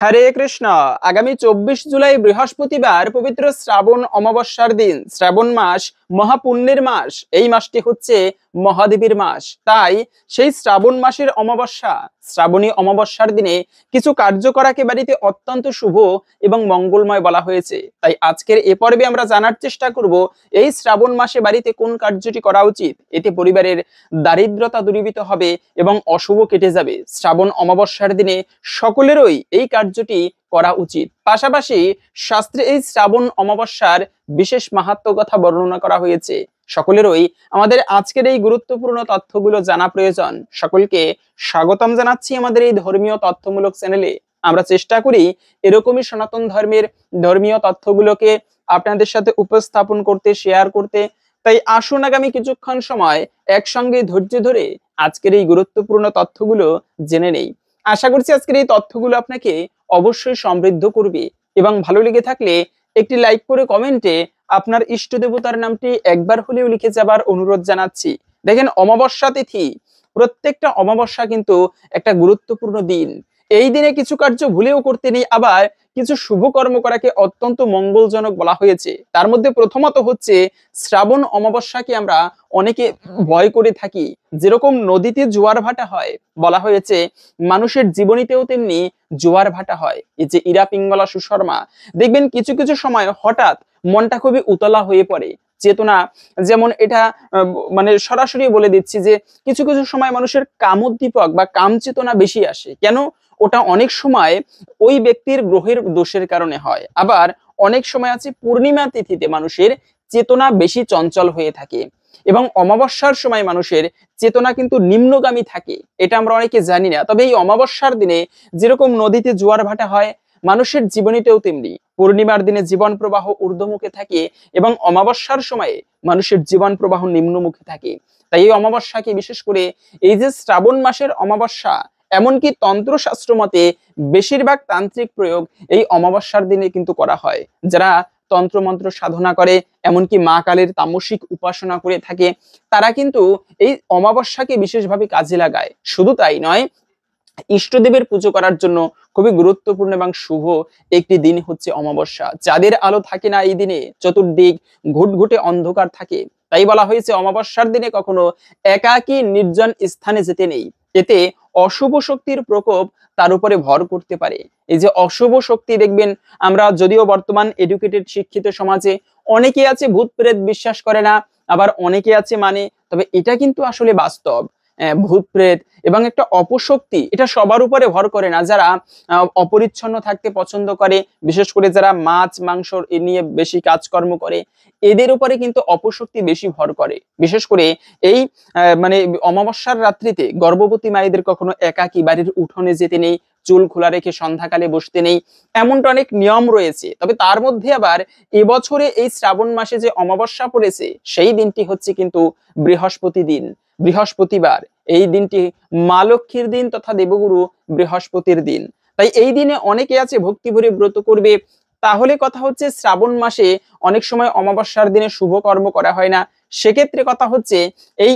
হরে কৃষ্ণ। আগামী 24 জুলাই বৃহস্পতিবার পবিত্র শ্রাবণ অমাবস্যার দিন। শ্রাবণ মাস মহাপুণ্যের মাস। এই মাসটি হচ্ছে মহাদেবীর মাস। তাই সেই শ্রাবণ মাসের অমাবস্যা, শ্রাবণী অমাবস্যার দিনে কিছু কার্য করাকে বাড়িতে অত্যন্ত শুভ এবং মঙ্গলময় বলা হয়েছে। তাই আজকের এ পর্বে আমরা জানার চেষ্টা করব এই শ্রাবণ মাসে বাড়িতে কোন কার্যটি করা উচিত। এতে পরিবারের দারিদ্রতা দূরীভূত হবে এবং অশুভ কেটে যাবে। শ্রাবণ অমাবস্যার দিনে সকলেরই এই কার্যটি করা উচিত। পাশাপাশি শাস্ত্রে এই শ্রাবণ অমাবস্যার বিশেষ মাহাত্ম্য কথা বর্ণনা করা হয়েছে। সকলেরই আমাদের আজকের এই গুরুত্বপূর্ণ তথ্যগুলো জানা প্রয়োজন। সকলকে স্বাগতম জানাচ্ছি আমাদের এই ধর্মীয় তথ্যমূলক চ্যানেলে। আমরা চেষ্টা করি এরকমই সনাতন ধর্মের ধর্মীয় তথ্যগুলোকে আপনাদের সাথে উপস্থাপন করতে, শেয়ার করতে। তাই আসুন আগামী কিছুক্ষণ সময় একসঙ্গে ধৈর্য ধরে আজকের এই গুরুত্বপূর্ণ তথ্যগুলো জেনে নেই। আশা করছি আজকের এই তথ্যগুলো আপনাকে অবশ্যই সমৃদ্ধ করবে এবং ভালো লেগে থাকলে একটি লাইক করে কমেন্টে আপনার ইষ্ট দেবতার নামটি একবার হলেও লিখে যাবার অনুরোধ জানাচ্ছি। দেখেন, অমাবস্যা তিথি, প্রত্যেকটা অমাবস্যা কিন্তু একটা গুরুত্বপূর্ণ দিন। এই দিনে কিছু কার্য ভুলেও করতে নেই, আবার কিছু শুভ কর্ম করাকে অত্যন্ত মঙ্গলজনক বলা হয়েছে। তার মধ্যে প্রথমত হচ্ছে শ্রাবণ অমাবস্যাকে আমরা অনেকে ভয় করে থাকি। যেরকম নদীতে জোয়ার ভাটা হয়, বলা হয়েছে মানুষের জীবনীতেও তেমনি জোয়ার ভাটা হয়। এই যে ইরা পিঙ্গলা সুশর্মা, দেখবেন কিছু কিছু সময় হঠাৎ মনটা খুবই উতলা হয়ে পড়ে, চেতনা, যেমন এটা মানে সরাসরি বলে দিচ্ছি যে কিছু কিছু সময় মানুষের কামোদ্দীপক বা কাম চেতনা বেশি আসে। কেন? ওটা অনেক সময় ওই ব্যক্তির গ্রহের দোষের কারণে হয়। আবার অনেক সময় আছে পূর্ণিমা তিথিতে মানুষের চেতনা বেশি চঞ্চল হয়ে থাকে এবং অমাবস্যার সময় মানুষের চেতনা কিন্তু নিম্নগামী থাকে। এটা আমরা অনেকে জানি না। তবে এই অমাবস্যার দিনে যেরকম নদীতে জোয়ার ভাটা হয়, মানুষের জীবনীতেও তেমনি পূর্ণিমার দিনে জীবন প্রবাহ ঊর্ধ্বমুখে থাকে এবং অমাবস্যার সময়ে মানুষের জীবন প্রবাহ নিম্নমুখে থাকে। তাই এই অমাবস্যাকে বিশেষ করে এই যে শ্রাবণ মাসের অমাবস্যা, এমনকি তন্ত্রশাস্ত্র মতে বেশিরভাগ তান্ত্রিক প্রয়োগ এই অমাবস্যার দিনে কিন্তু করা হয়। যারা তন্ত্রমন্ত্র সাধনা করে, এমনকি মা কালীর তামসিক উপাসনা করে থাকে, তারা কিন্তু এই অমাবস্যাকে বিশেষভাবে কাজে লাগায়। শুধু তাই নয়, ইষ্টদেবের পুজো করার জন্য খুবই গুরুত্বপূর্ণ এবং শুভ একটি দিন হচ্ছে অমাবস্যা। যাদের আলো থাকে না এই দিনে, চতুর্দিক ঘুটঘুটে অন্ধকার থাকে। তাই বলা হয়েছে অমাবস্যার দিনে কখনো একাকী নির্জন স্থানে যেতে নেই। এতে অশুভ শক্তির প্রকোপ তার উপরে ভর করতে পারে। এই যে অশুভ শক্তি, দেখবেন আমরা যদিও বর্তমান এডুকেটেড শিক্ষিত সমাজে অনেকে আছে ভূত প্রেত বিশ্বাস করে না, আবার অনেকে আছে মানে, তবে এটা কিন্তু আসলে বাস্তব। ভূত প্রেত এবং একটা অপশক্তি, এটা সবার উপরে ভর করে না। যারা অপরিচ্ছন্ন থাকতে পছন্দ করে, বিশেষ করে যারা মাছ মাংস এ নিয়ে বেশি কাজকর্ম করে, এদের উপরে কিন্তু অপশক্তি বেশি ভর করে। বিশেষ করে এই মানে অমাবস্যার রাত্রিতে গর্ভবতী মায়েদের কখনো একাকী বাড়ির উঠোনে যেতে নেই, চুল খোলা রেখে সন্ধ্যাকালে বসতে নেই, এমনটা অনেক নিয়ম রয়েছে। তবে তার মধ্যে আবার এবছরে এই শ্রাবণ মাসে যে অমাবস্যা পড়েছে, সেই দিনটি হচ্ছে কিন্তু বৃহস্পতি দিন, বৃহস্পতিবার। এই দিনটি মা লক্ষ্মীর দিন তথা দেবগুরু বৃহস্পতির দিন। তাই এই দিনে অনেকে আছে ভক্তি ভরে ব্রত করবে। তাহলে কথা হচ্ছে শ্রাবণ মাসে অনেক সময় অমাবস্যার দিনে শুভ কর্ম করা হয় না। সেক্ষেত্রে কথা হচ্ছে এই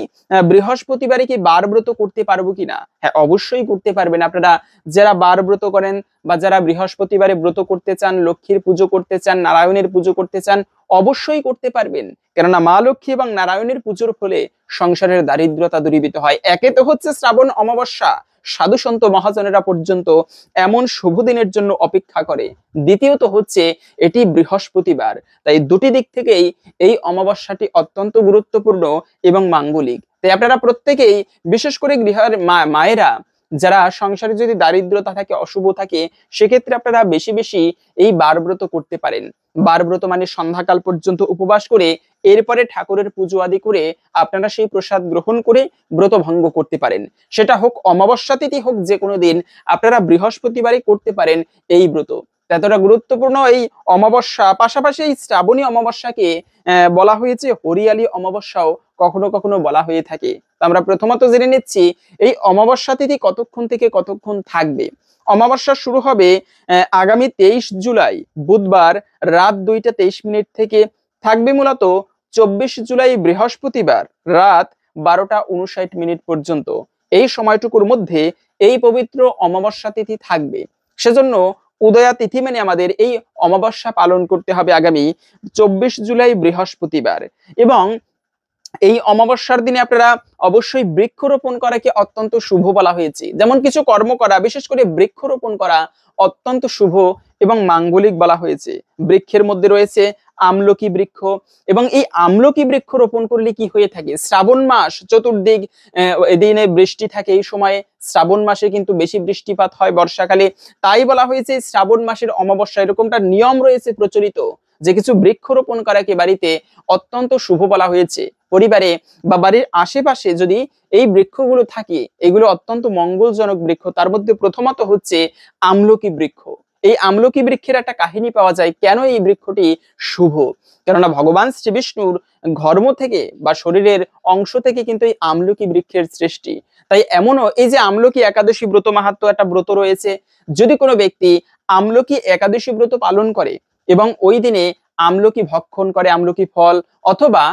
বৃহস্পতিবারে কি বার ব্রত করতে পারবো কিনা? হ্যাঁ, অবশ্যই করতে পারবেন। আপনারা যারা বার ব্রত করেন বা যারা বৃহস্পতিবারে ব্রত করতে চান, লক্ষ্মীর পুজো করতে চান, নারায়ণের পুজো করতে চান, অবশ্যই করতে পারবেন। কেননা মা লক্ষ্মী এবং নারায়ণের পুজোর ফলে সংসারের দারিদ্রতা দূরীভূত হয়। একে তো হচ্ছে শ্রাবণ অমাবস্যা, সাধু সন্ত মহাজনেরা পর্যন্ত এমন শুভ দিনের জন্য অপেক্ষা করে। দ্বিতীয়ত হচ্ছে এটি বৃহস্পতিবার। তাই দুটি দিক থেকেই এই অমাবস্যাটি অত্যন্ত গুরুত্বপূর্ণ এবং মাঙ্গলিক। তাই আপনারা প্রত্যেকেই, বিশেষ করে গৃহের মায়েরা, যারা সংসারে যদি দারিদ্রতা থাকে, অশুভ থাকে, সেক্ষেত্রে আপনারা বেশি বেশি এই বারব্রত করতে পারেন। বারব্রত মানে সন্ধ্যাকাল পর্যন্ত উপবাস করে এরপরে ঠাকুরের পুজো আদি করে আপনারা সেই প্রসাদ গ্রহণ করে ব্রত ভঙ্গ করতে পারেন। সেটা হোক অমাবস্যা তিথি, হোক যে কোনো দিন, আপনারা বৃহস্পতিবারই করতে পারেন এই ব্রত। এতটা গুরুত্বপূর্ণ এই অমাবস্যা। পাশাপাশি এই শ্রাবণী অমাবস্যাকে বলা হয়েছে হরিয়ালি অমাবস্যাও কখনো কখনো বলা হয়ে থাকে। তো আমরা প্রথমত জেনে নিচ্ছি এই অমাবস্যা তিথি কতক্ষণ থেকে কতক্ষণ থাকবে। অমাবস্যা শুরু হবে আগামী 23 জুলাই বুধবার রাত 2টা 23 মিনিট থেকে, থাকবে মূলত 24 জুলাই বৃহস্পতিবার রাত 12টা 59 মিনিট পর্যন্ত। এই সময়টুকুর মধ্যে এই পবিত্র অমাবস্যা তিথি থাকবে। সেজন্য উদয়া তিথি মানে আমাদের এই অমাবস্যা পালন করতে হবে আগামী 24 জুলাই বৃহস্পতিবার। এবং এই অমাবস্যার দিনে আপনারা অবশ্যই বৃক্ষরোপণ করাকে অত্যন্ত শুভ বলা হয়েছে। যেমন কিছু কর্ম করা, বিশেষ করে বৃক্ষরোপণ করা অত্যন্ত শুভ এবং মাঙ্গলিক বলা হয়েছে। বৃক্ষের মধ্যে রয়েছে আমলকি বৃক্ষ, এবং এই আমলকি বৃক্ষ রোপণ করলে কি হয়ে থাকে, শ্রাবণ মাস চতুর্দিক দিনে বৃষ্টি থাকে, এই সময়ে শ্রাবণ মাসে কিন্তু বেশি বৃষ্টিপাত হয় বর্ষাকালে। তাই বলা হয়েছে শ্রাবণ মাসের অমাবস্যা এরকমটা নিয়ম রয়েছে প্রচলিত, যে কিছু বৃক্ষরোপণ করাকে বাড়িতে অত্যন্ত শুভ বলা হয়েছে। পরিবারে বা বাড়ির আশেপাশে যদি এই বৃক্ষগুলো থাকে, এগুলো অত্যন্ত মঙ্গলজনক বৃক্ষ। তার মধ্যে প্রথমত হচ্ছে আমলকি বৃক্ষ। এই আমলকি বৃক্ষের একটা কাহিনী পাওয়া যায়, কেন এই বৃক্ষটি শুভ। কেননা ভগবান শ্রী বিষ্ণুর ঘর্ম থেকে বা শরীরের অংশ থেকে কিন্তু এই আমলকি বৃক্ষের সৃষ্টি। তাই এমনও এই যে আমলকি একাদশী ব্রত মাহাত্ম্য একটা ব্রত রয়েছে, যদি কোনো ব্যক্তি আমলকি একাদশী ব্রত পালন করে এবং ওই দিনে আমলকি ভক্ষণ করে, আমলকি ফল অথবা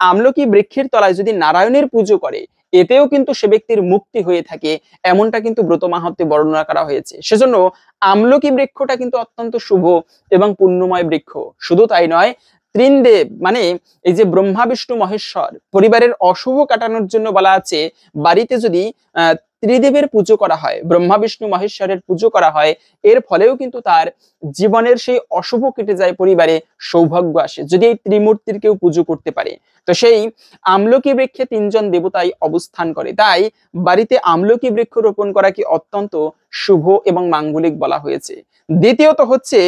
আমলকি বৃক্ষের তলায় যদি নারায়ণের পুজো করে, এতেও কিন্তু সে ব্যক্তির মুক্তি হয়ে থাকে, এমনটা কিন্তু ব্রত মাহাত্ম্যে বর্ণনা করা হয়েছে। সেজন্য আমলকি বৃক্ষটা কিন্তু অত্যন্ত শুভ এবং পুণ্যময় বৃক্ষ। শুধু তাই নয়, ত্রিনদেব মানে এই যে ব্রহ্মা বিষ্ণু মহেশ্বর, পরিবারের অশুভ কাটানোর জন্য বলা আছে বাড়িতে যদি ত্রিদেবের পুজো করা হয়, ব্রহ্মা বিষ্ণু মহেশ্বরের পুজো করা হয়, এর ফলেও কিন্তু তার জীবনের সেই অশুভ কেটে যায়, পরিবারে সৌভাগ্য আসে যদি এই ত্রিমূর্তির কেউ পুজো করতে পারে। তো সেই আমলকি বৃক্ষে 3 জন দেবতাই অবস্থান করে, তাই বাড়িতে আমলকি বৃক্ষ রোপণ করা কি অত্যন্ত শুভ এবং মাঙ্গলিক বলা হয়েছে। দ্বিতীয়ত হচ্ছে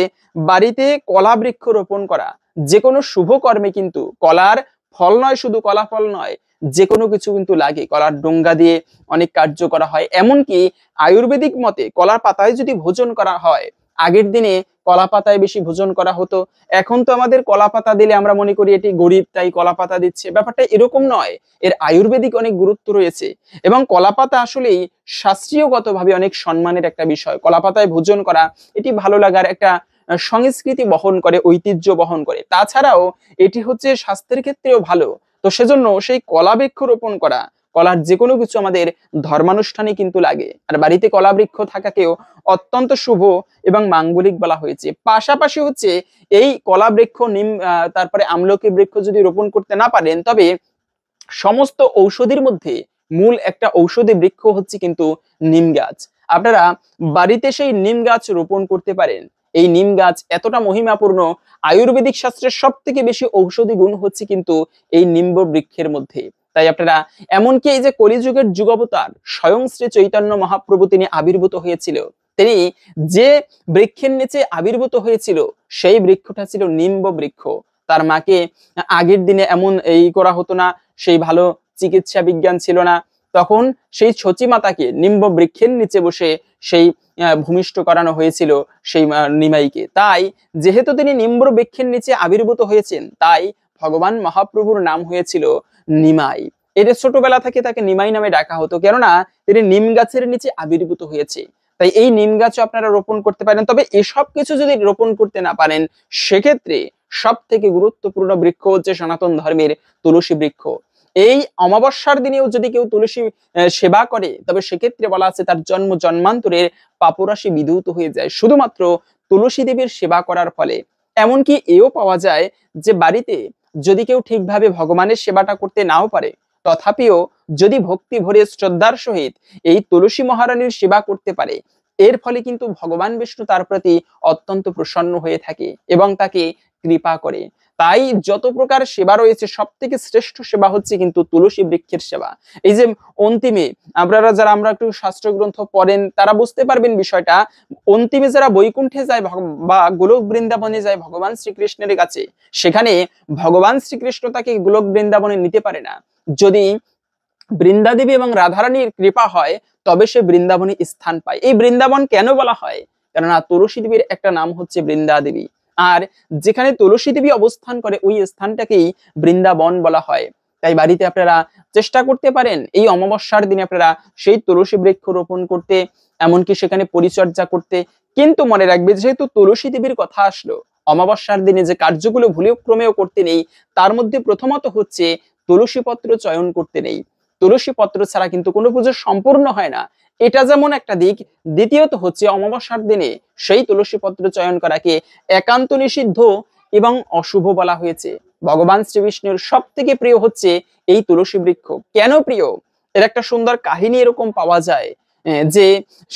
বাড়িতে কলা বৃক্ষ রোপণ করা। যে কোনো শুভ কর্মে কিন্তু কলার ফল নয়, শুধু কলা ফল নয়, যে কোনো কিছু কিন্তু লাগে। কলার ডোঙ্গা দিয়ে অনেক কার্য করা হয়, এমনকি আয়ুর্বেদিক মতে কলার পাতায় যদি ভোজন করা হয়, আগের দিনে কলা পাতায় বেশি ভোজন করা হতো, এখন তো আমাদের কলা পাতা দিলে আমরা মনে করি এটি গরিব তাই কলা পাতা দিচ্ছে, ব্যাপারটা এরকম নয়। এর আয়ুর্বেদিক অনেক গুরুত্ব রয়েছে, এবং কলা পাতা আসলেই শাস্ত্রীয়গতভাবে অনেক সম্মানের একটা বিষয়। কলা পাতায় ভোজন করা এটি ভালো লাগার একটা সংস্কৃতি বহন করে, ঐতিহ্য বহন করে। তাছাড়াও এটি হচ্ছে স্বাস্থ্যের ক্ষেত্রেও ভালো। তো সেজন্য সেই কলা বৃক্ষ রোপণ করা, কলার যে কোনো কিছু আমাদের ধর্মানুষ্ঠানে কিন্তু লাগে, আর বাড়িতে কলা বৃক্ষ থাকাকেও অত্যন্ত শুভ এবং মাঙ্গলিক বলা হয়েছে। পাশাপাশি হচ্ছে এই কলা বৃক্ষ, নিম তারপরে আমলকি বৃক্ষ যদি রোপণ করতে না পারেন, তবে সমস্ত ঔষধির মধ্যে মূল একটা ঔষধি বৃক্ষ হচ্ছে কিন্তু নিম গাছ। আপনারা বাড়িতে সেই নিম গাছ রোপণ করতে পারেন। এই নিম গাছ এতটা মহিমাপূর্ণ, আয়ুর্বেদিক শাস্ত্রের সব থেকে বেশি ঔষধি গুণ হচ্ছে কিন্তু এই নিম্ব বৃক্ষের মধ্যে। তাই আপনারা এমনকি এই যে কলিযুগের যুগাবতার স্বয়ং শ্রী চৈতন্য মহাপ্রভু তিনি আবির্ভূত হয়েছিল, তিনি যে বৃক্ষের নিচে আবির্ভূত হয়েছিল সেই বৃক্ষটা ছিল নিম্ব বৃক্ষ। তার মাকে আগের দিনে এমন এই করা হতো না, সেই ভালো চিকিৎসা বিজ্ঞান ছিল না, তখন সেই সচী মাতাকে নিম্ব বৃক্ষের নিচে বসে সেই ভূমিষ্ঠ করানো হয়েছিল সেই নিমাইকে। তাই যেহেতু তিনি নিম্ব বৃক্ষের নিচে আবির্ভূত হয়েছেন, তাই ভগবান মহাপ্রভুর নাম হয়েছিল নিমাই। এটা ছোটবেলা থেকে তাকে নিমাই নামে ডাকা হতো, কেননা তিনি নিম গাছের নিচে আবির্ভূত হয়েছে। তাই এই নিম গাছও আপনারা রোপণ করতে পারেন। তবে এসব কিছু যদি রোপণ করতে না পারেন, সেক্ষেত্রে সব থেকে গুরুত্বপূর্ণ বৃক্ষ হচ্ছে সনাতন ধর্মের তুলসী বৃক্ষ। এই অমাবস্যার দিনেও যদি কেউ তুলসী সেবা করে, তবে সেক্ষেত্রে বলা আছে তার জন্ম জন্মান্তরের পাপরাশি বিধৌত হয়ে যায় শুধুমাত্র তুলসী দেবীর সেবা করার ফলে। এমনকি এও পাওয়া যায় যে বাড়িতে যদি কেউ ঠিকভাবে ভগবানের সেবাটা করতে নাও পারে, তথাপিও যদি ভক্তি ভরে শ্রদ্ধার সহিত এই তুলসী মহারানীর সেবা করতে পারে, এর ফলে কিন্তু ভগবান বিষ্ণু তার প্রতি অত্যন্ত প্রসন্ন হয়ে থাকে এবং তাকে কৃপা করে। তাই যত প্রকার সেবা রয়েছে, সব থেকে শ্রেষ্ঠ সেবা হচ্ছে কিন্তু তুলসী বৃক্ষের সেবা। এই যে অন্তিমে আপনারা যারা আমরা একটু শাস্ত্র গ্রন্থ পড়েন তারা বুঝতে পারবেন বিষয়টা, অন্তিমে যারা বৈকুণ্ঠে যায় বা গোলক বৃন্দাবনে যায় ভগবান শ্রীকৃষ্ণের কাছে, সেখানে ভগবান শ্রীকৃষ্ণ তাকে গোলক বৃন্দাবনে নিতে পারে না। যদি বৃন্দাদেবী এবং রাধারানীর কৃপা হয়, তবে সে বৃন্দাবনে স্থান পায়। এই বৃন্দাবন কেন বলা হয়? কেননা তুলসী দেবীর একটা নাম হচ্ছে বৃন্দা দেবী, আর যেখানে তুলসী দেবী অবস্থান করে ওই স্থানটাকেই বৃন্দাবন বলা হয়। তাই বাড়িতে আপনারা চেষ্টা করতে পারেন এই অমাবস্যার দিনে আপনারা সেই তুলসী বৃক্ষ রোপণ করতে, এমনকি সেখানে পরিচর্যা করতে। কিন্তু মনে রাখবে, যেহেতু তুলসী দেবীর কথা আসলো, অমাবস্যার দিনে যে কার্যগুলো ভুলক্রমেও করতে নেই, তার মধ্যে প্রথমত হচ্ছে তুলসী পত্র চয়ন করতে নেই। তুলসী পত্র ছাড়া কিন্তু কোনো পুজো সম্পূর্ণ হয় না। এটা যেমন একটা দিক, দ্বিতীয়ত হচ্ছে অমাবস্যার দিনে সেই তুলসী পত্র চয়ন করাকে একান্ত নিষিদ্ধ এবং অশুভ বলা হয়েছে। ভগবান শ্রীবিষ্ণুর সব থেকে প্রিয় হচ্ছে এই তুলসী বৃক্ষ। কেন প্রিয়? এর একটা সুন্দর কাহিনী এরকম পাওয়া যায়, যে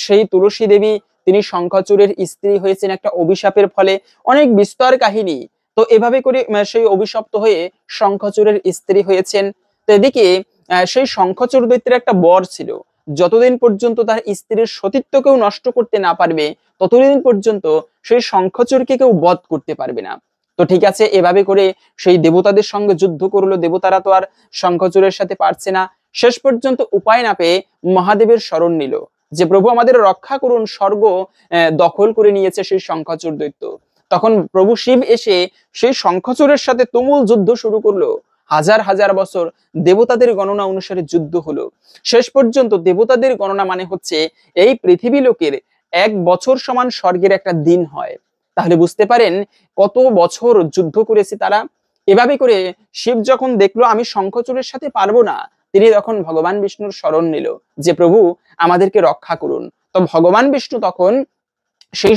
সেই তুলসী দেবী তিনি শঙ্খচূড়ের স্ত্রী হয়েছেন একটা অভিশাপের ফলে, অনেক বিস্তর কাহিনী। তো এভাবে করে সেই অভিশপ্ত হয়ে শঙ্খচূড়ের স্ত্রী হয়েছেন। তো এদিকে সেই শঙ্খচূড় দৈত্যের একটা বর ছিল, যতদিন পর্যন্ত তার স্ত্রীর সতীত্ব কেউ নষ্ট করতে না পারবে ততদিন পর্যন্ত সেই শঙ্খচূড়কে কেউ বধ করতে পারবে না। তো ঠিক আছে, এভাবে করে সেই দেবতাদের সঙ্গে যুদ্ধ করলো, দেবতারা তো আর শঙ্খচূড়ের সাথে পারছে না। শেষ পর্যন্ত উপায় না পেয়ে মহাদেবের শরণ নিল, যে প্রভু আমাদের রক্ষা করুন, স্বর্গ দখল করে নিয়েছে সেই শঙ্খচূড় দৈত্য। তখন প্রভু শিব এসে সেই শঙ্খচূড়ের সাথে তুমুল যুদ্ধ শুরু করলো। হাজার হাজার বছর দেবতাদের গণনা অনুসারে যুদ্ধ হলো। শেষ পর্যন্ত দেবতাদের গণনা মানে হচ্ছে এই পৃথিবী লোকের 1 বছর সমান স্বর্গের একটা দিন হয়। তাহলে বুঝতে পারেন কত বছর যুদ্ধ করেছে তারা। এভাবে করে শিব যখন দেখলো আমি শঙ্খচূড়ের সাথে পারবো না, তিনি তখন ভগবান বিষ্ণুর শরণ নিল, যে প্রভু আমাদেরকে রক্ষা করুন। তো ভগবান বিষ্ণু তখন সেই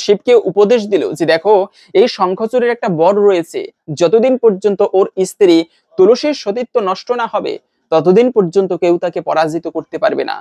শিবকে উপদেশ দিল যে দেখো, এই শঙ্খচূড়ের একটা বর রয়েছে, যতদিন পর্যন্ত ওর স্ত্রী তুলসীর সতীত্ব নষ্ট না হবে ততদিন পর্যন্ত কেউ তাকে পরাজিত করতে পারবে না।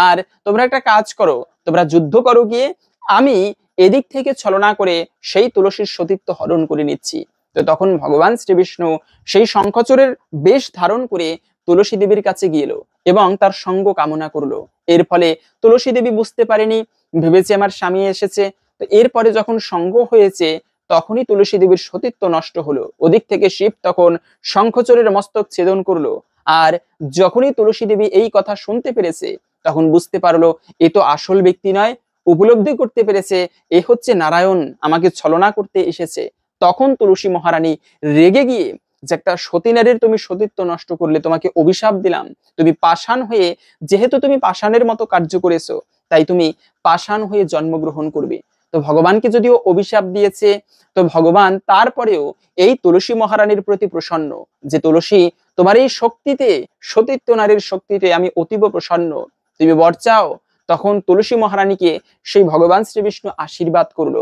আর তোমরা একটা কাজ করো, তোমরা যুদ্ধ করো গিয়ে, আমি এদিক থেকে ছলনা করে সেই তুলসীর সতীত্ব হরণ করে নিচ্ছি। তো তখন ভগবান শ্রীবিষ্ণু সেই শঙ্খচূড়ের বেশ ধারণ করে তুলসী দেবীর কাছে গিয়েল এবং তার সঙ্গ কামনা করলো। এর ফলে তুলসী দেবী বুঝতে পারেনি, ভেবেছে আমার স্বামী এসেছে। তো এরপরে যখন সঙ্গ হয়েছে তখনই তুলসী দেবীর সতীত্ব নষ্ট হলো। ওদিক থেকে শিব তখন শঙ্খচূড়ের মস্তক ছেদন করলো। আর যখনই তুলসী দেবী এই কথা শুনতে পেরেছে তখন বুঝতে পারলো এ তো আসল ব্যক্তি নয়, উপলব্ধি করতে পেরেছে এ হচ্ছে নারায়ণ, আমাকে ছলনা করতে এসেছে। তখন তুলসী মহারানী রেগে গিয়ে, যে একটা সতী নারীর তুমি সতীত্ব নষ্ট করলে, তোমাকে অভিশাপ দিলাম, তুমি পাষাণ হয়ে, যেহেতু তুমি পাষাণের মতো কার্য করেছো তাই তুমি পাষাণ হয়ে জন্মগ্রহণ করবে। তো ভগবানকে যদিও অভিশাপ দিয়েছে, তো ভগবান তারপরেও এই তুলসী মহারানীর প্রতি প্রসন্ন, যে তুলসী তোমার এই শক্তিতে, সতীত্ব নারীর শক্তিতে আমি অতীব প্রসন্ন, তুমি বর চাও। তখন তুলসী মহারানীকে সেই ভগবান শ্রীবিষ্ণু আশীর্বাদ করলো,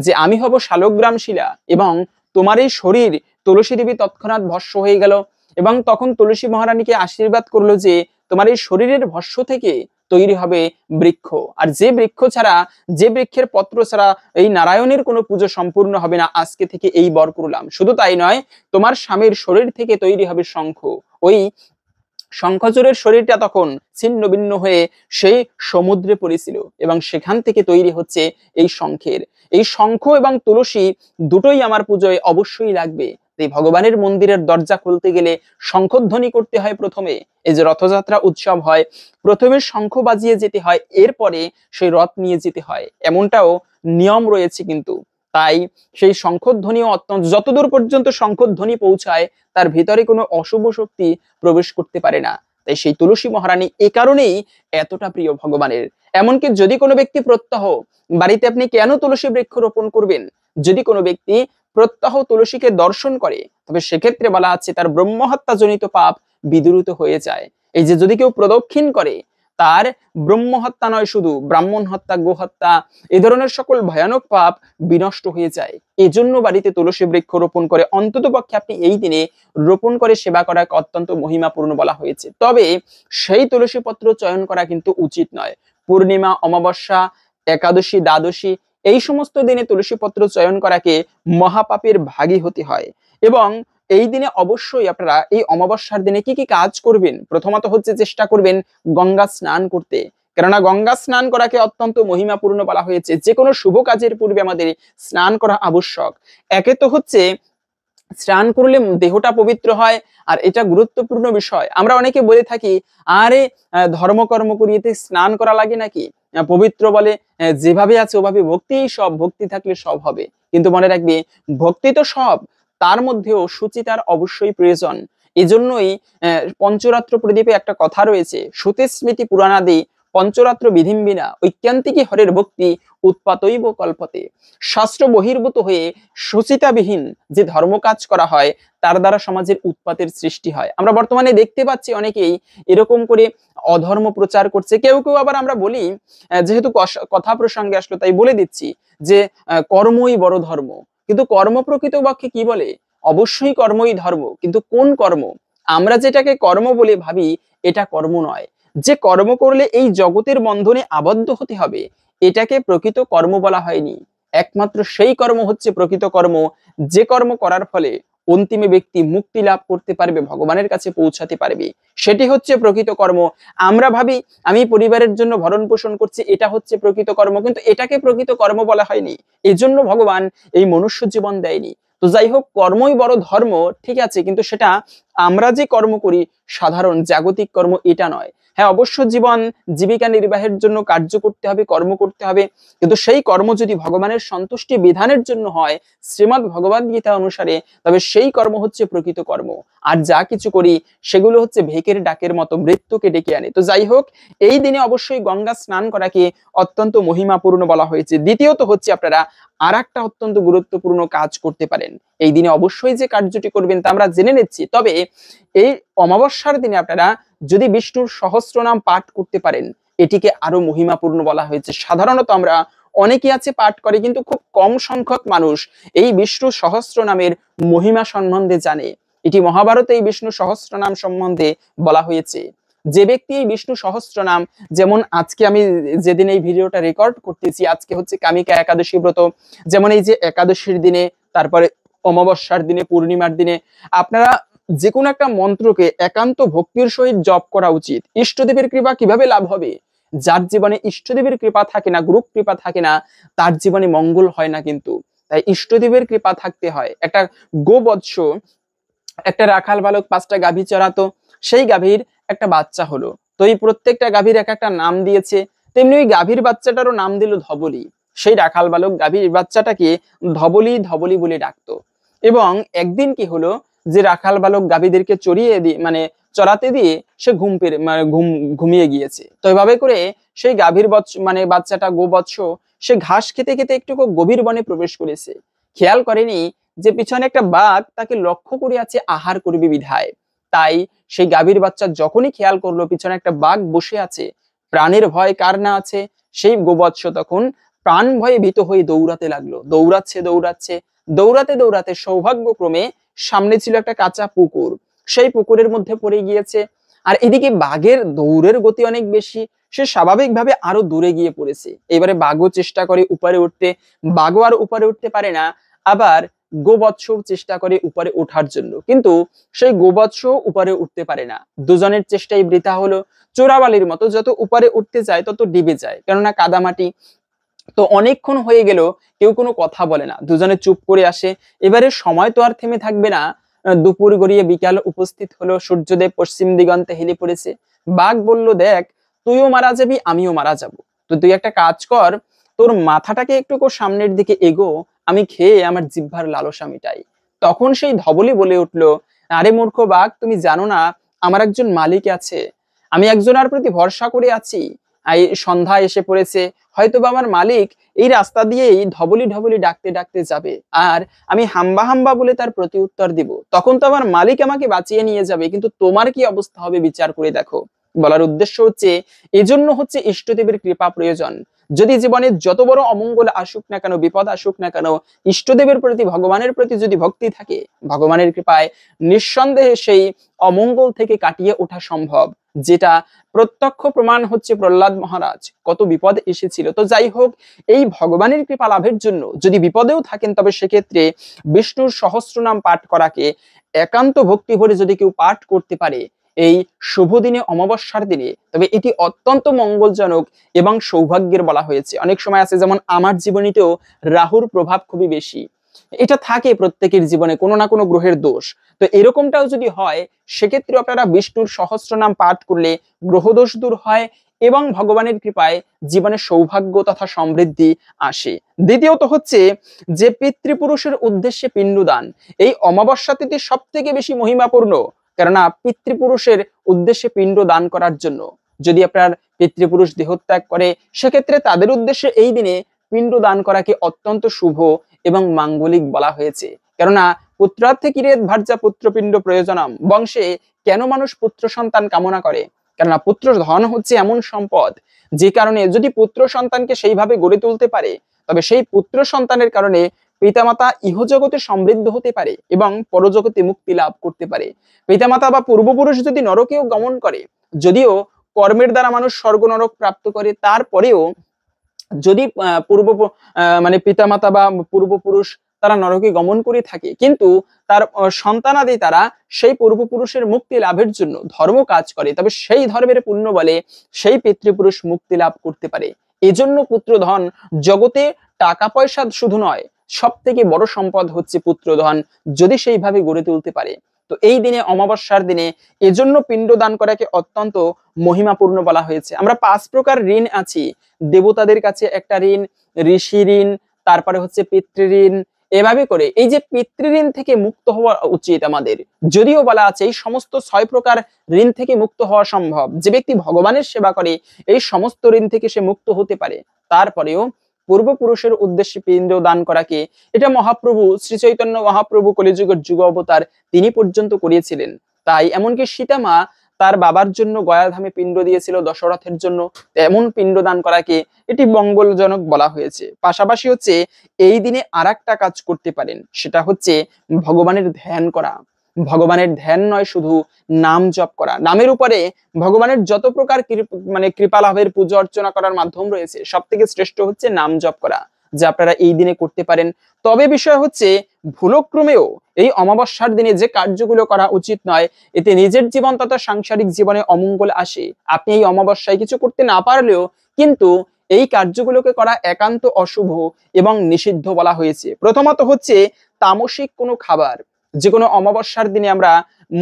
যে আমি হব শালগ্রাম শিলা এবং তোমার এই শরীর। তুলসী দেবী তৎক্ষণাৎ ভস্ম হয়ে গেল এবং তখন তুলসী মহারানীকে আশীর্বাদ করলো যে তোমার এই শরীরের ভস্ম থেকে তৈরি হবে বৃক্ষ, আর যে বৃক্ষ ছাড়া, যে বৃক্ষের পত্র ছাড়া এই নারায়ণের কোনো পুজো সম্পূর্ণ হবে না। আজকে থেকে এই বর করলাম। শুধু তাই নয়, তোমার স্বামীর শরীর থেকে তৈরি হবে শঙ্খ। ওই শঙ্খচূড়ের শরীরটা তখন ছিন্ন ভিন্ন হয়ে সেই সমুদ্রে পড়েছিল এবং সেখান থেকে তৈরি হচ্ছে এই শঙ্খের। এই শঙ্খ এবং তুলসী দুটোই আমার পুজোয় অবশ্যই লাগবে। এই ভগবানের মন্দিরের দরজা খুলতে গেলে শঙ্খধ্বনি করতে হয় প্রথমে। এই যে রথযাত্রা উৎসব হয়, প্রথমে শঙ্খ বাজিয়ে যেতে হয়, এরপরে সেই রথ নিয়ে যেতে হয়, এমনটাও নিয়ম রয়েছে কিন্তু। তাই সেই শঙ্খধ্বনিও অত্যন্ত, যতদূর পর্যন্ত শঙ্খধ্বনি পৌঁছায় তার ভিতরে কোনো অশুভ শক্তি প্রবেশ করতে পারে না। তাই সেই তুলসী মহারানী এ কারণেই এতটা প্রিয় ভগবানের। এমনকি যদি কোনো ব্যক্তি প্রত্যহ, বাড়িতে আপনি কেন তুলসী বৃক্ষ রোপণ করবেন, যদি কোনো ব্যক্তি প্রত্যহ তুলসীকে দর্শন করে তবে সেক্ষেত্রে বলা আছে তার ব্রহ্মহত্যা জনিত পাপ বিদূরিত হয়ে যায়। এই যে যদি কেউ প্রদক্ষিণ করে, তার ব্রহ্ম হত্যা নয়, শুধু ব্রাহ্মণ হত্যা, গো হত্যা, এ ধরনের সকল ভয়ানক পাপ বিনষ্ট হয়ে যায়। এই জন্য বাড়িতে তুলসী বৃক্ষ রোপণ করে অন্তত পক্ষে আপনি এই দিনে রোপণ করে সেবা করাকে অত্যন্ত মহিমাপূর্ণ বলা হয়েছে। তবে সেই তুলসী পত্র চয়ন করা কিন্তু উচিত নয়। পূর্ণিমা, অমাবস্যা, একাদশী, দ্বাদশী এই সমস্ত দিনে তুলসী পত্র চয়ন করাকে মহাপাপের ভাগী হতে হয়। এবং এই দিনে অবশ্যই আপনারা এই অমাবস্যার দিনে কি কি কাজ করবেন, প্রথমত হচ্ছে চেষ্টা করবেন গঙ্গা স্নান করতে, কেননা গঙ্গা স্নান করাকে অত্যন্ত মহিমাপূর্ণ বলা হয়েছে। যে কোনো শুভ কাজের পূর্বে আমাদের স্নান করা আবশ্যক। একে তো হচ্ছে স্নান করলে দেহটা পবিত্র হয়, আর এটা গুরুত্বপূর্ণ বিষয়। আমরা অনেকে বলে থাকি আরে ধর্মকর্ম করিতে স্নান করা লাগে নাকি, পবিত্র বলে, যেভাবে আছে ওভাবে ভক্তি সব, ভক্তি থাকলে সব হবে। কিন্তু মনে রাখবে ভক্তি তো সব, তার মধ্যেও সুচিতার অবশ্যই প্রয়োজন। এজন্যই পঞ্চরাত্র প্রদীপে একটা কথা রয়েছে, সুতে স্মৃতি পুরাণাদি পঞ্চরাত্র বিধিম বিনা ঐক্যান্তিকী হরের ভক্তি উৎপাতৈব কল্পতে। শাস্ত্র বহির্ভূত হয়ে সচিতাবিহীন যে ধর্ম কাজ করা হয় তার দ্বারা সমাজের উৎপাতের সৃষ্টি হয়। আমরা বর্তমানে দেখতে পাচ্ছি অনেকেই এরকম করে অধর্ম প্রচার করছে। কেউ কেউ আবার আমরা বলি, যেহেতু কথা প্রসঙ্গে আসলো তাই বলে দিচ্ছি, যে কর্মই বড় ধর্ম। কিন্তু কর্ম প্রকৃত পক্ষে কি বলে? অবশ্যই কর্মই ধর্ম, কিন্তু কোন কর্ম? আমরা যেটাকে কর্ম বলে ভাবি এটা কর্ম নয়। যে কর্ম করলে এই জগতের বন্ধনে আবদ্ধ হতে হবে এটাকে প্রকৃত কর্ম বলা হয়নি। একমাত্র সেই কর্ম হচ্ছে প্রকৃত কর্ম, যে কর্ম করার ফলে অন্তিমে ব্যক্তি মুক্তি লাভ করতে পারবে, ভগবানের কাছে পৌঁছাতে পারবে, সেটি হচ্ছে প্রকৃত কর্ম। আমরা ভাবি আমি পরিবারের জন্য ভরণ পোষণ করছি, এটা হচ্ছে প্রকৃত কর্ম, কিন্তু এটাকে প্রকৃত কর্ম বলা হয়নি। এজন্য ভগবান এই মনুষ্য জীবন দেয়নি। তো যাই হোক, কর্মই বড় ধর্ম, ঠিক আছে, কিন্তু সেটা আমরা যে কর্ম করি সাধারণ জাগতিক কর্ম এটা নয়। হ্যাঁ, অবশ্য জীবন জীবিকা নির্বাহের জন্য কার্য করতে হবে, কর্ম করতে হবে, কিন্তু সেই কর্ম যদি ভগবানের সন্তুষ্টি বিধানের জন্য হয় শ্রীমদ্ ভগবদ গীতা অনুসারে, তবে সেই কর্ম হচ্ছে প্রকৃত কর্ম। আর যা কিছু করি সেগুলো হচ্ছে ভেকের ডাকের মতো, মৃত্যুকে ডেকে আনে। তো যাই হোক, এই দিনে অবশ্যই গঙ্গা স্নান করাকে অত্যন্ত মহিমাপূর্ণ বলা হয়েছে। দ্বিতীয়ত হচ্ছে আপনারা আর একটা অত্যন্ত গুরুত্বপূর্ণ কাজ করতে পারেন। এই দিনে অবশ্যই যে কার্যটি করবেন তা আমরা জেনে নিচ্ছি, তবে এই অমাবস্যার দিনে আপনারা যদি বিষ্ণুর সহস্র নাম পাঠ করতে পারেন এটিকে আরো মহিমাপূর্ণ বলা হয়েছে। সাধারণত আমরা অনেকে আছে পাঠ করে, কিন্তু খুব কম সংখ্যক মানুষ এই বিষ্ণু সহস্র নামের মহিমা সম্বন্ধে জানে। এটি মহাভারতে এই বিষ্ণু সহস্র নাম সম্বন্ধে বলা হয়েছে। যে ব্যক্তি এই বিষ্ণু সহস্র নাম, যেমন আজকে আমি যেদিন এই ভিডিওটা রেকর্ড করতেছি আজকে হচ্ছে কামিকা একাদশী ব্রত, যেমন এই যে একাদশীর দিনে, তারপরে অমাবস্যার দিনে, পূর্ণিমার দিনে আপনারা যে কোনো একটা মন্ত্রকে একান্ত ভক্তির সহিত জপ করা উচিত। ইষ্টদেবের কৃপা কিভাবে লাভ হবে? যার জীবনে ইষ্টদেবের কৃপা থাকে না, গুরু কৃপা থাকে না, তার জীবনে মঙ্গল হয় না। কিন্তু তাই ইষ্টদেবের কৃপা থাকতে হয়। একটা গোবৎস, একটা রাখাল বালক 5টা গাভী চড়াতো, সেই গাভীর একটা বাচ্চা হলো, তো এই প্রত্যেকটা গাভীর এক একটা নাম দিয়েছে, তেমনি ওই গাভীর বাচ্চাটারও নাম দিল ধবলি। সেই রাখাল বালক গাভীর বাচ্চাটাকে ধবলি ধবলি বলে ডাকতো। এবং একদিন কি হলো, যে রাখাল বালক গাভীদেরকে চড়িয়ে দিয়ে চড়াতে দিয়ে সে ঘুমিয়ে গিয়েছে। তো এভাবে করে সেই গাভীর বাচ্চাটা গোবৎস সে ঘাস খেতে খেতে একটু গভীর বনে প্রবেশ করেছে। খেয়াল করেনি যে পিছনে একটা বাঘ তাকে লক্ষ্য করে আছে আহার করবে বিধায়। তাই সেই গাভীর বাচ্চা যখনই খেয়াল করলো পিছনে একটা বাঘ বসে আছে, প্রাণের ভয় কার না আছে, সেই গোবৎস তখন প্রাণ ভয়ে ভীত হয়ে দৌড়াতে লাগলো। দৌড়াচ্ছে দৌড়াচ্ছে দৌড়াতে দৌড়াতে সৌভাগ্যক্রমে সামনে ছিল একটা কাঁচা পুকুর, সেই পুকুরের মধ্যে পড়ে গিয়েছে। আর এদিকে বাঘের দৌড়ের গতি অনেক বেশি, সে স্বাভাবিকভাবে আরো দূরে গিয়ে পড়েছে। এবারে বাঘও চেষ্টা করে উপরে উঠতে, বাঘও আর উপরে উঠতে পারে না। আবার গোবৎস চেষ্টা করে উপরে ওঠার জন্য, কিন্তু সেই গোবৎস উপরে উঠতে পারে না। দুজনের চেষ্টাই বৃথা হলো। চোরাবালির মতো যত উপরে উঠতে যায় তত ডিবে যায়, কেননা কাদামাটি। তো অনেকক্ষণ হয়ে গেল, কেউ কোনো কথা বলে না, দুজনে চুপ করে আসে। এবারে সময় তো আর থেমে থাকবে না। দুপুর গড়িয়ে বিকাল উপস্থিত হলো, সূর্যদেব পশ্চিম দিগন্তে হেলে পড়েছে। বাঘ বলল, দেখ তুইও মারা যাবি আমিও মারা যাব, তো তুই একটা কাজ কর, তোর মাথাটাকে একটু সামনের দিকে এগো, আমি খেয়ে আমার জিহ্বার লালসা মিটাই। তখন সেই ধবলি বলে উঠলো, আরে মূর্খ বাঘ, তুমি জানো না আমার একজন মালিক আছে, আমি একজনের প্রতি ভরসা করে আছি। এই সন্ধ্যা এসে পড়েছে, হয়তোবা আমার মালিক এই রাস্তা দিয়েই ধবলি ধবলি ডাকতে ডাকতে যাবে, আর আমি হাম্বা হাম্বা বলে তার প্রতি উত্তর দিব, তখন তো আমার মালিক আমাকে বাঁচিয়ে নিয়ে যাবে, কিন্তু তোমার কি অবস্থা হবে বিচার করে দেখো। বলার উদ্দেশ্য হচ্ছে, এজন্য হচ্ছে ইষ্টদেবের কৃপা প্রয়োজন। যদি জীবনে যত বড় অমঙ্গল আসুক না কেন, বিপদ আসুক না কেন, ইষ্টদেবের প্রতি, ভগবানের প্রতি যদি ভক্তি থাকে, ভগবানের কৃপায় নিঃসন্দেহে সেই অমঙ্গল থেকে কাটিয়ে ওঠা সম্ভব, যেটা প্রত্যক্ষ প্রমাণ হচ্ছে প্রহ্লাদ মহারাজ, কত বিপদ এসেছিল। তো যাই হোক, এই ভগবানের কৃপা লাভের জন্য যদি বিপদেও থাকেন, তবে সেক্ষেত্রে বিষ্ণুর সহস্র নাম পাঠ করাকে একান্ত ভক্তি ভরে যদি কেউ পাঠ করতে পারে এই শুভ দিনে, অমাবস্যার দিনে, তবে এটি অত্যন্ত মঙ্গলজনক এবং সৌভাগ্যের বলা হয়েছে। অনেক সময় আছে, যেমন আমার জীবনীতেও রাহুর প্রভাব খুবই বেশি, এটা থাকে প্রত্যেকের জীবনে কোনো না কোনো গ্রহের দোষ। তো এরকমটাও যদি হয়, সেক্ষেত্রে আপনারা বিষ্ণুর সহস্র নাম পাঠ করলে গ্রহদোষ দূর হয় এবং ভগবানের কৃপায় জীবনে সৌভাগ্য তথা সমৃদ্ধি আসে। দ্বিতীয়ত হচ্ছে যে পিতৃপুরুষের উদ্দেশ্যে পিণ্ডদান, এই অমাবস্যা তিথি সব থেকে বেশি মহিমাপূর্ণ, কেননা পিতৃপুরুষের উদ্দেশ্যে পিণ্ড দান করার জন্য যদি আপনার পিতৃপুরুষ দেহত্যাগ করে, সেক্ষেত্রে তাদের উদ্দেশ্যে এই দিনে পিণ্ড দান করাকে অত্যন্ত শুভ এবং মাঙ্গলিক বলা হয়েছে। কেননা পুত্রার্থে কিরেত ভার্যা পুত্রপিণ্ড প্রয়োজনম, বংশে কেন মানুষ পুত্র সন্তান কামনা করে? কেননা পুত্র ধন হচ্ছে এমন সম্পদ যে কারণে যদি পুত্র সন্তানকে সেইভাবে গড়ে তুলতে পারে, তবে সেই পুত্র সন্তানের কারণে পিতামাতা ইহজগতে সমৃদ্ধ হতে পারে এবং পরজগতে মুক্তি লাভ করতে পারে। পিতামাতা বা পূর্বপুরুষ যদি নরকেও গমন করে, যদিও কর্মের দ্বারা মানুষ স্বর্গ নরক প্রাপ্ত করে, তারপরেও যদি মানে পিতামাতা বা পূর্বপুরুষ তারা নরকে গমন করে থাকে, কিন্তু তার সন্তানাদি তারা সেই পূর্বপুরুষের মুক্তি লাভের জন্য ধর্ম কাজ করে, তবে সেই ধর্মের পুণ্য বলে সেই পিতৃপুরুষ মুক্তি লাভ করতে পারে। এজন্য পুত্রধন জগতে টাকা পয়সা শুধু নয়, সব থেকে বড় সম্পদ হচ্ছে পুত্রধন, যদি সেইভাবে গড়ে তুলতে পারে। তো এই দিনে অমাবস্যার দিনে এজন্য পিণ্ড দান করাকে অত্যন্ত মহিমাপূর্ণ বলা হয়েছে। আমরা 5 প্রকার ঋণ আছি, দেবতাদের কাছে একটা ঋণ, ঋষি ঋণ, তারপরে হচ্ছে পিতৃঋণ। এভাবে করে এই যে পিতৃঋণ থেকে মুক্ত হওয়া উচিত আমাদের। যদিও বলা আছে এই সমস্ত 6 প্রকার ঋণ থেকে মুক্ত হওয়া সম্ভব, যে ব্যক্তি ভগবানের সেবা করে এই সমস্ত ঋণ থেকে সে মুক্ত হতে পারে, তারপরেও পূর্বপুরুষের উদ্দেশ্যে পিণ্ড দান করাকে এটা মহাপ্রভু শ্রী চৈতন্য মহাপ্রভু কলিযুগের যুগ অবতার তিনি পর্যন্ত করিয়েছিলেন। তাই এমনকি সীতা মা তার বাবার জন্য গয়াধামে পিণ্ড দিয়েছিল দশরথের জন্য, এমন পিণ্ড দান করাকে এটি মঙ্গলজনক বলা হয়েছে। পাশাপাশি হচ্ছে এই দিনে আর একটা কাজ করতে পারেন, সেটা হচ্ছে ভগবানের ধ্যান করা। ভগবানের ধ্যান নয়, শুধু নাম জপ করা। নামের উপরে ভগবানের যত প্রকার মানে কৃপা লাভের পূজা অর্চনা করার মাধ্যম রয়েছে, সব থেকে শ্রেষ্ঠ হচ্ছে নাম জপ করা, যা আপনারা এই দিনে করতে পারেন। তবে বিষয় হচ্ছে ভুলক্রমেও এই অমাবস্যার দিনে যে কার্যগুলো করা উচিত নয়, এতে নিজের জীবন তথা সাংসারিক জীবনে অমঙ্গল আসে। আপনি এই অমাবস্যায় কিছু করতে না পারলেও কিন্তু এই কার্যগুলোকে করা একান্ত অশুভ এবং নিষিদ্ধ বলা হয়েছে। প্রথমত হচ্ছে তামসিক কোনো খাবার। যে কোনো অমাবস্যার দিনে আমরা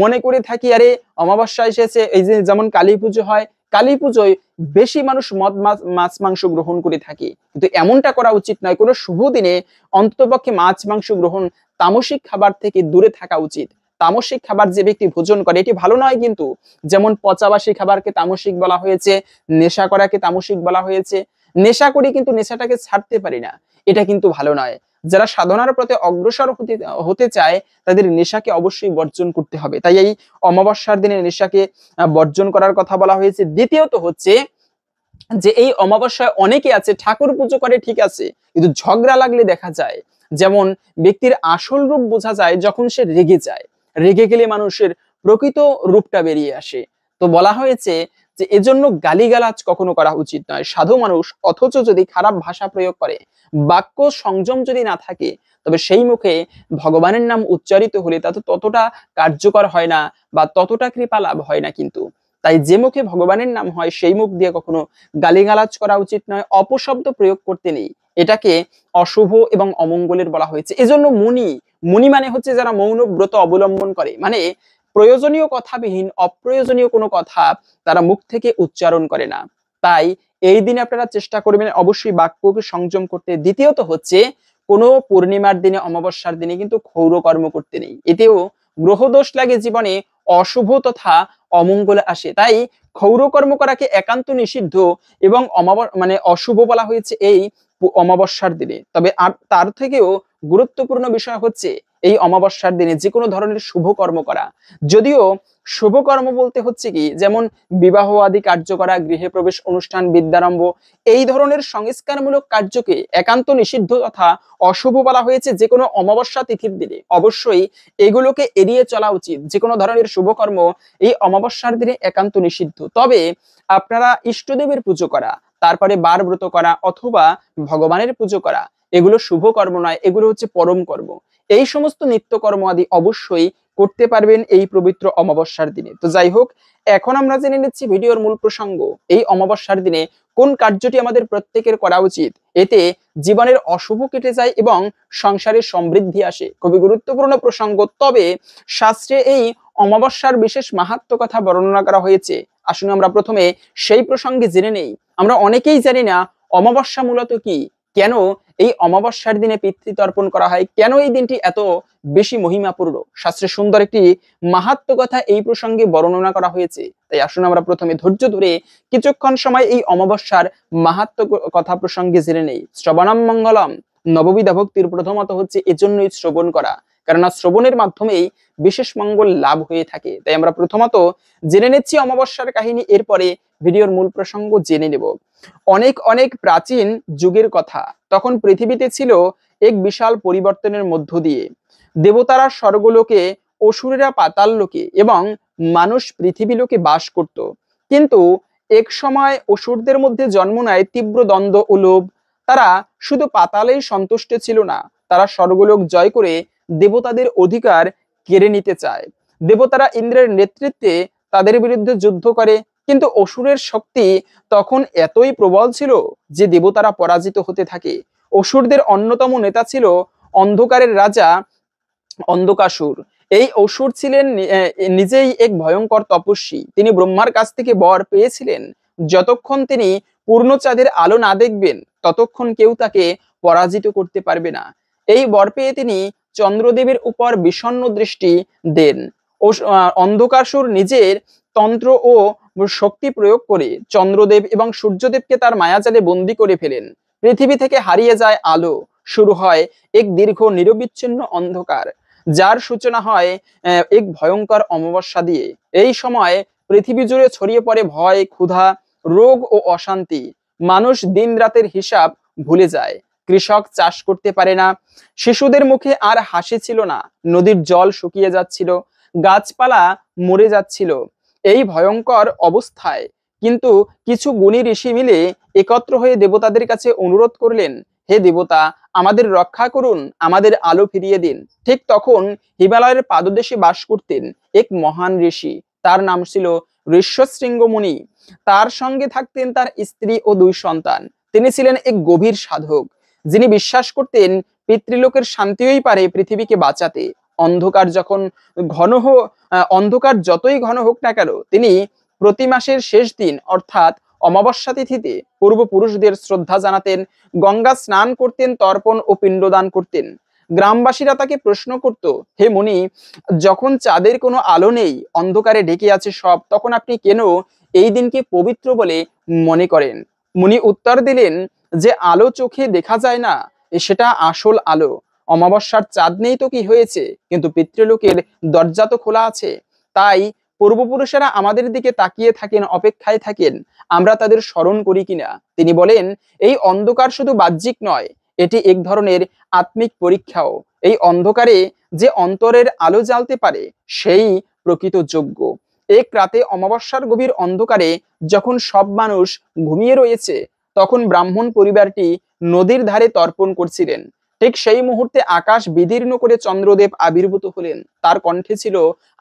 মনে করে থাকি আরে অমাবস্যা এসেছে, এই যে যেমন কালী পুজো হয়, কালী পুজোয় বেশি মানুষ মদ মাছ মাংস গ্রহণ করে থাকে, কিন্তু এমনটা করা উচিত নয়। কোনো শুভ দিনে অন্ততপক্ষে মাছ মাংস গ্রহণ, তামসিক খাবার থেকে দূরে থাকা উচিত। তামসিক খাবার যে ব্যক্তি ভোজন করে এটি ভালো নয় কিন্তু। যেমন পচাবাসী খাবারকে তামসিক বলা হয়েছে, নেশা করাকে তামসিক বলা হয়েছে। নেশা করি কিন্তু নেশাটাকে ছাড়তে পারি না, এটা কিন্তু ভালো নয়। যারা সাধনার পথে অগ্রসর হতে চায় তাদের নেশাকে অবশ্যই বর্জন করতে হবে। তাই এই অমাবস্যার দিনে নেশাকে বর্জন করার কথা বলা হয়েছে। দ্বিতীয়ত হচ্ছে যে এই অমাবস্যায় অনেকে আছে ঠাকুর পুজো করে ঠিক আছে, কিন্তু ঝগড়া লাগলে দেখা যায়, যেমন ব্যক্তির আসল রূপ বোঝা যায় যখন সে রেগে যায়, রেগে গেলে মানুষের প্রকৃত রূপটা বেরিয়ে আসে। তো বলা হয়েছে যে এজন্য গালিগালাজ কখনো করা উচিত নয়। সাধু মানুষ অথচ যদি খারাপ ভাষা প্রয়োগ করে, বাক্য সংযম যদি না থাকে, তবে সেই মুখে ভগবানের নাম উচ্চারিত হলে তা তো ততটা কার্যকর হয় না বা ততটা কৃপা লাভ হয় না কিন্তু। তাই যে মুখে ভগবানের নাম হয় সেই মুখ দিয়ে কখনো গালিগালাজ করা উচিত নয়, অপশব্দ প্রয়োগ করতে নেই। এটাকে অশুভ এবং অমঙ্গলের বলা হয়েছে। এজন্য মুনি, মুনি মানে হচ্ছে যারা মৌন ব্রত অবলম্বন করে, মানে প্রয়োজনীয় কথাবিহীন অপ্রয়োজনীয় কোনো কথা তারা মুখ থেকে উচ্চারণ করে না। তাই এই দিনে আপনারা চেষ্টা করবেন অবশ্যই বাক্যকে সংযম করতে। দ্বিতীয়ত হচ্ছে কোনো পূর্ণিমার দিনে অমাবস্যার দিনে কিন্তু ক্ষৌর কর্ম করতে নেই, এতেও গ্রহদোষ লাগে, জীবনে অশুভ তথা অমঙ্গল আসে। তাই ক্ষৌর কর্ম করাকে একান্ত নিষিদ্ধ এবং মানে অশুভ বলা হয়েছে এই অমাবস্যার দিনে। তবে আর তার থেকেও গুরুত্বপূর্ণ বিষয় হচ্ছে এই অমাবস্যার দিনে যে কোনো ধরনের শুভ কর্ম করা। যদিও শুভ কর্ম বলতে হচ্ছে কি, যেমন বিবাহ আদি কার্য করা, গৃহে প্রবেশ অনুষ্ঠান, বিদ্যারম্ভ, এই ধরনের সংস্কারমূলক কার্যকে একান্ত নিষিদ্ধ তথা অশুভ বলা হয়েছে যে কোনো অমাবস্যা তিথির দিনে। অবশ্যই এগুলোকে এড়িয়ে চলা উচিত। যে কোনো ধরনের শুভকর্ম এই অমাবস্যার দিনে একান্ত নিষিদ্ধ। তবে আপনারা ইষ্টদেবের পুজো করা, তারপরে বার ব্রত করা অথবা ভগবানের পুজো করা, এগুলো শুভ কর্ম নয়, এগুলো হচ্ছে পরম কর্ম। এই সমস্ত নিত্যকর্ম আদি অবশ্যই করতে পারবেন এই পবিত্র অমাবস্যার দিনে। তো যাই হোক, এখন আমরা জেনে নিচ্ছি ভিডিওর মূল প্রসঙ্গ, এই অমাবস্যার দিনে কোন কার্যটি আমাদের প্রত্যেকের করা উচিত, এতে জীবনের অশুভ কেটে যায় এবং সংসারের সমৃদ্ধি আসে। খুবই গুরুত্বপূর্ণ প্রসঙ্গ। তবে শাস্ত্রে এই অমাবস্যার বিশেষ মাহাত্ম্য কথা বর্ণনা করা হয়েছে। আসুন আমরা প্রথমে সেই প্রসঙ্গে জেনে নেই। আমরা অনেকেই জানি না অমাবস্যা মূলত কি, কেন এই অমাবস্যার দিনে পিতৃতর্পণ করা হয়, কেন এই দিনটি এত বেশি মহিমাপূর্ণ, শাস্ত্রে সুন্দর একটি মাহাত্ম্য কথা এই প্রসঙ্গে বর্ণনা করা হয়েছে। তাই আসুন আমরা প্রথমে ধৈর্য ধরে কিছুক্ষণ সময় এই অমাবস্যার মাহাত্ম্য কথা প্রসঙ্গে জেনে নেই। শ্রবণম মঙ্গলম, নববিধা ভক্তির প্রথমত হচ্ছে এজন্যই শ্রবণ করা, কেননা শ্রবণের মাধ্যমেই বিশেষ মঙ্গল লাভ হয়ে থাকে। তাই আমরা প্রথমত জেনে নিচ্ছি অমাবস্যার কাহিনী, এরপরে ভিডিওর মূল প্রসঙ্গ জেনে নেব। অনেক অনেক প্রাচীন যুগের কথা, তখন পৃথিবীতে ছিল এক বিশাল পরিবর্তনের মধ্য দিয়ে। দেবতারা স্বর্গলোকে, অসুরেরা পাতাল লোকে এবং মানুষ পৃথিবী লোকে বাস করত। কিন্তু এক সময় অসুরদের মধ্যে জন্ম নেয় তীব্র দ্বন্দ্ব ও লোভ। তারা শুধু পাতালেই সন্তুষ্ট ছিল না, তারা স্বর্গলোক জয় করে দেবতাদের অধিকার কেড়ে নিতে চায়। দেবতারা ইন্দ্রের নেতৃত্বে তাদের বিরুদ্ধে যুদ্ধ করে, কিন্তু অসুরের শক্তি তখন এতই প্রবল ছিল যে দেবতারা পরাজিত হতে থাকে। অসুরদের অন্যতম নেতা ছিল অন্ধকারের রাজা অন্ধকাসুর। এই অসুর ছিলেন নিজেই এক ভয়ঙ্কর তপস্বী। তিনি ব্রহ্মার কাছ থেকে বর পেয়েছিলেন, যতক্ষণ তিনি পূর্ণচাঁদের আলো না দেখবেন ততক্ষণ কেউ তাকে পরাজিত করতে পারবে না। এই বর পেয়ে তিনি চন্দ্রদেবের উপর বিষণ্ণ দৃষ্টি দেন। অন্ধকাসুর নিজের তন্ত্র ও শক্তি প্রয়োগ করে চন্দ্রদেব এবং সূর্যদেবকে তার মায়াজালে বন্দী করে ফেলেন। পৃথিবী থেকে হারিয়ে যায় আলো, শুরু হয় এক দীর্ঘ নিরবিচ্ছিন্ন অন্ধকার, যার সূচনা হয় এক ভয়ঙ্কর অমাবস্যা দিয়ে। এই সময় পৃথিবী জুড়ে ছড়িয়ে পড়ে ভয়, ক্ষুধা, রোগ ও অশান্তি। মানুষ দিন রাতের হিসাব ভুলে যায়, কৃষক চাষ করতে পারে না, শিশুদের মুখে আর হাসি ছিল না, নদীর জল শুকিয়ে যাচ্ছিল, গাছপালা মরে যাচ্ছিল। এই ভয়ঙ্কর অবস্থায় কিন্তু কিছু গুণী ঋষি মিলে একত্র হয়ে দেবতাদের কাছে অনুরোধ করলেন, হে দেবতা, আমাদের রক্ষা করুন, আমাদের আলো ফিরিয়ে দিন। ঠিক তখন হিমালয়ের পাদদেশে বাস করতেন এক মহান ঋষি, তার নাম ছিল ঋষ্যশৃঙ্গ মুনি। তার সঙ্গে থাকতেন তার স্ত্রী ও দুই সন্তান। তিনি ছিলেন এক গভীর সাধক, যিনি বিশ্বাস করতেন পিতৃলোকের শান্তিই পারে পৃথিবীকে বাঁচাতে। অন্ধকার যখন অন্ধকার যতই ঘন হোক না কেন, তিনি প্রতি মাসের শেষ দিন অর্থাৎ অমাবস্যা তিথিতে পূর্বপুরুষদের শ্রদ্ধা জানাতেন, গঙ্গা স্নান করতেন, তর্পণ ও পিণ্ডদান করতেন। গ্রামবাসীরা তাকে প্রশ্ন করত, হে মুনি, যখন চাঁদের কোনো আলো নেই, অন্ধকারে ঢেকে আছে সব, তখন আপনি কেন এই দিনকে পবিত্র বলে মনে করেন? মুনি উত্তর দিলেন যে আলো চোখে দেখা যায় না, সেটা আসল আলো। অমাবস্যার চাঁদ নেই তো কি হয়েছে, কিন্তু পিতৃলোকের দরজা তো খোলা আছে। তাই পূর্বপুরুষেরা আমাদের দিকে তাকিয়ে থাকেন, অপেক্ষায় থাকেন, আমরা তাদের স্মরণ করি কিনা। তিনি বলেন, এই অন্ধকার শুধু বাহ্যিক নয়, এটি এক ধরনের আত্মিক পরীক্ষাও। এই অন্ধকারে যে অন্তরের আলো জ্বালতে পারে সেই প্রকৃত যোগ্য। এক রাতে অমাবস্যার গভীর অন্ধকারে যখন সব মানুষ ঘুমিয়ে রয়েছে, তখন ব্রাহ্মণ পরিবারটি নদীর ধারে তর্পণ করছিলেন। ঠিক সেই মুহূর্তে আকাশ বিদীর্ণ করে চন্দ্রদেব আবির্ভূত হলেন। তার কণ্ঠে ছিল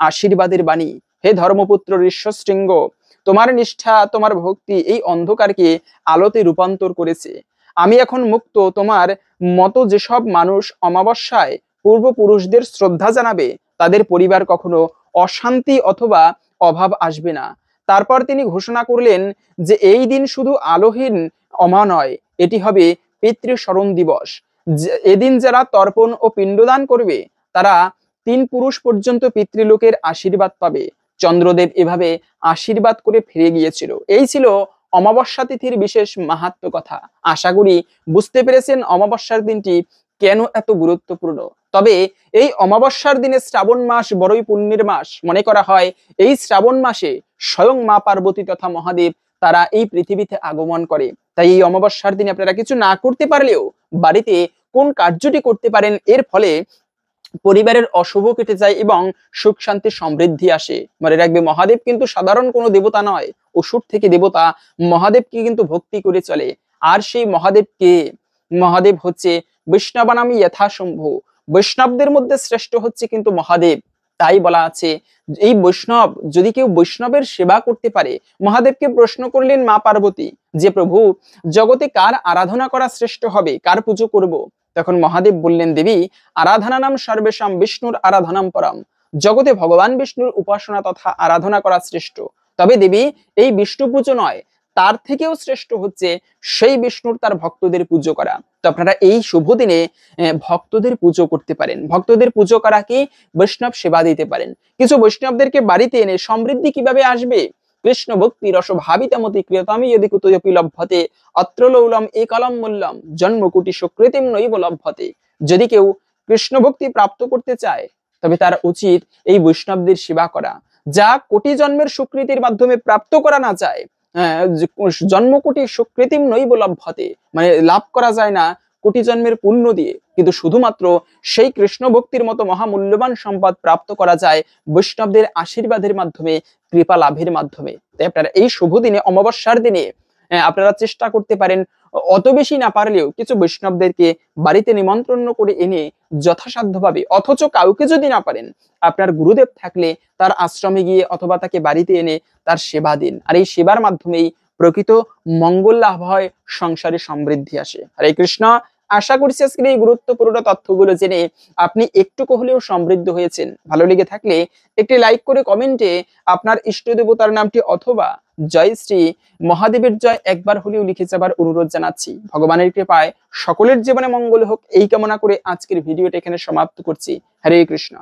আশীর্বাদের বাণী, হে ধর্মপুত্র ঋষ্যশৃঙ্গ, তোমার নিষ্ঠা, তোমার ভক্তি এই অন্ধকারকে আলোতে রূপান্তর করেছে। আমি এখন মুক্ত। তোমার মতো যেসব মানুষ অমাবস্যায় পূর্বপুরুষদের শ্রদ্ধা জানাবে, তাদের পরিবার কখনো অশান্তি অথবা অভাব আসবে না। তারপর তিনি ঘোষণা করলেন যে এই দিন শুধু আলোহীন অমা নয়, এটি হবে পিতৃস্মরণ দিবস। এদিন যারা তর্পণ ও পিণ্ডদান করবে, তারা 3 পুরুষ পর্যন্ত পিতৃলোকের আশীর্বাদ পাবে। চন্দ্রদেব এভাবে আশীর্বাদ করে ফিরে গিয়েছিল। এই ছিল অমাবস্যা তিথির বিশেষ মাহাত্ম্য কথা। আশা করি বুঝতে পেরেছেন অমাবস্যার দিনটি কেন এত গুরুত্বপূর্ণ। তবে এই অমাবস্যার দিনে শ্রাবণ মাস বড়ই পুণ্যের মাস মনে করা হয়। এই শ্রাবণ মাসে স্বয়ং মা পার্বতী তথা মহাদেব তারা এই পৃথিবীতে আগমন করে। তাই এই অমাবস্যার দিনে আপনারা কিছু না করতে পারলেও বাড়িতে কোন কার্যটি করতে পারেন, এর ফলে পরিবারের অশুভ কেটে যায় এবং সুখ শান্তি সমৃদ্ধি আসে। মনে রাখবে, মহাদেব কিন্তু সাধারণ কোনো দেবতা নয়, অসুর থেকে দেবতা। মহাদেবকে কিন্তু ভক্তি করে চলে। আর সেই মহাদেবকে, মহাদেব হচ্ছে বৈষ্ণবানামি যথাশম্ভু, বৈষ্ণবদের মধ্যে শ্রেষ্ঠ হচ্ছে কিন্তু মহাদেব। তাই বলা আছে, এই বৈষ্ণব, যদি কেউ বৈষ্ণবের সেবা করতে পারে। মহাদেবকে প্রশ্ন করলেন মা পার্বতী যে প্রভু, জগতে কার আরাধনা করা শ্রেষ্ঠ হবে, কার পুজো করব? তখন মহাদেব বললেন, দেবী, আরাধনানাম সর্বেশাম বিষ্ণুর আরাধনাম পরম। জগতে ভগবান বিষ্ণুর উপাসনা তথা আরাধনা করা শ্রেষ্ঠ। তবে দেবী, এই বিষ্ণু পুজো নয়, তার থেকেও শ্রেষ্ঠ হচ্ছে সেই বিষ্ণুর তার ভক্তদের পুজো করা। তো আপনারা এই শুভ দিনে ভক্তদের পুজো করতে পারেন। ভক্তদের পুজো করা কি, বৈষ্ণব সেবা দিতে পারেন। কিছু বৈষ্ণবদেরকে বাড়িতে এনে সমৃদ্ধি কিভাবে আসবে? কৃষ্ণ ভক্তি রস ভাবিতামতি ক্রিয়তামি যদি কুতয়পি লভ্যতে অত্র লৌলম একলম মূল্যম জন্মকুটি সুকৃতিম নৈব লভ্যতে। যদি কেউ কৃষ্ণ ভক্তি প্রাপ্ত করতে চায় তবে তার উচিত এই বৈষ্ণবদের সেবা করা, যা কোটি জন্মের সুকৃতির মাধ্যমে প্রাপ্ত করা না যায়। জন্মকোটি সুকৃতিম নৈব লভ্যতে, মানে লাভ করা যায় না কোটি জন্মের পুণ্য দিয়ে, কিন্তু শুধুমাত্র সেই কৃষ্ণ ভক্তির মতো মহামূল্যবান সম্পদ প্রাপ্ত করা যায় বৈষ্ণবদের আশীর্বাদের মাধ্যমে, কৃপা লাভের মাধ্যমে। তাই আপনারা এই শুভ দিনে, অমাবস্যার দিনে আপনারা চেষ্টা করতে পারেন, অত বেশি না পারলেও কিছু বৈষ্ণবদেরকে বাড়িতে নিমন্ত্রণ করে এনে যথাসাধ্যভাবে, অথচ কাউকে যদি না পারেন, আপনার গুরুদেব থাকলে তার আশ্রমে গিয়ে অথবা তাকে বাড়িতে এনে তার সেবা দিন। আর এই সেবার মাধ্যমেই প্রকৃত মঙ্গল লাভ হয়, সংসারে সমৃদ্ধি আসে। হরে কৃষ্ণ। আশা করছি আজকের এই গুরুত্বপূর্ণ তথ্যগুলো জেনে আপনি একটুকু হলেও সমৃদ্ধ হয়েছেন। ভালো লেগে থাকলে একটি লাইক করে কমেন্টে আপনার ইষ্ট দেবতার নামটি অথবা জয় শ্রী মহাদেবের জয় একবার হলেও লিখে যাবার অনুরোধ জানাচ্ছি। ভগবানের কৃপায় সকলের জীবনে মঙ্গল হোক এই কামনা করে আজকের ভিডিওটা এখানে সমাপ্ত করছি। হরে কৃষ্ণ।